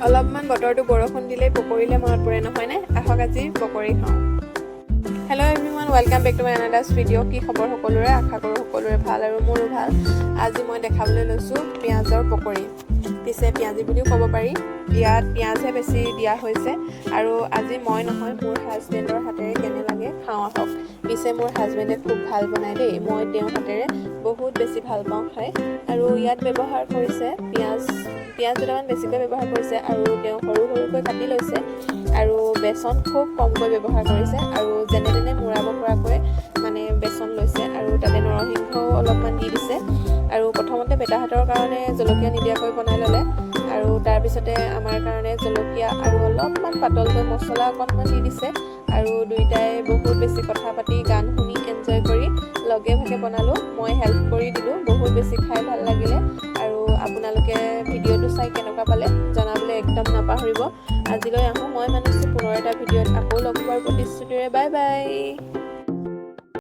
অলপমান বতৰটো বৰষুণ দিলেই পকৰিলে মনত পৰে নহয়নে? আহক আজি পকৰি খাওঁ। Hello' everyone, welcome back to my another video'. কি খবৰ সকলোৰে? আশা কৰোঁ সকলোৰে ভাল আৰু মোৰো ভাল। আজি মই দেখাবলৈ লৈছোঁ পিঁয়াজৰ পকৰি। পিছে পিঁয়াজি বুলিও ক'ব পাৰি, ইয়াত পিঁয়াজহে বেছি দিয়া হৈছে। আৰু আজি মই নহয়, মোৰ হাজবেণ্ডৰ হাতেৰে কেনে লাগে খাওঁ আহক। পিছে মোৰ হাজবেণ্ডে খুব ভাল বনায় দেই, মই তেওঁৰ হাতেৰে বহুত বেছি ভাল পাওঁ খাই। আৰু ইয়াত ব্যৱহাৰ কৰিছে পিঁয়াজ দুটামান বেছিকৈ ব্যৱহাৰ কৰিছে আৰু তেওঁ সৰু সৰুকৈ কাটি লৈছে আৰু বেচন খুব কমকৈ ব্যৱহাৰ কৰিছে আৰু যেনে তেনে মূৰাব পৰাকৈ মানে বেচন লৈছে আৰু তাতে নৰসিংহও অলপমান দি দিছে আৰু প্ৰথমতে বেটাহাতৰ কাৰণে জলকীয়া নিদিয়াকৈ বনাই ল'লে আৰু তাৰপিছতে আমাৰ কাৰণে জলকীয়া আৰু অলপমান পাতলকৈ মছলা অকণমান দি দিছে আৰু দুয়োটাই বহুত বেছি কথা পাতি গান শুনি এনজয় কৰি লগে ভাগে বনালোঁ। মই হেল্প কৰি দিলোঁ, বহুত বেছি খাই ভাল লাগিলে আৰু আপোনালোকে ভিডিঅ'টো চাই কেনেকুৱা পালে জনাবলৈ একদম নাপাহৰিব। আজিলৈ আহোঁ, মই মানিছোঁ পুনৰ এটা ভিডিঅ'ত আকৌ লগ পোৱাৰ প্ৰতিশ্ৰুতিৰে। Bye bye.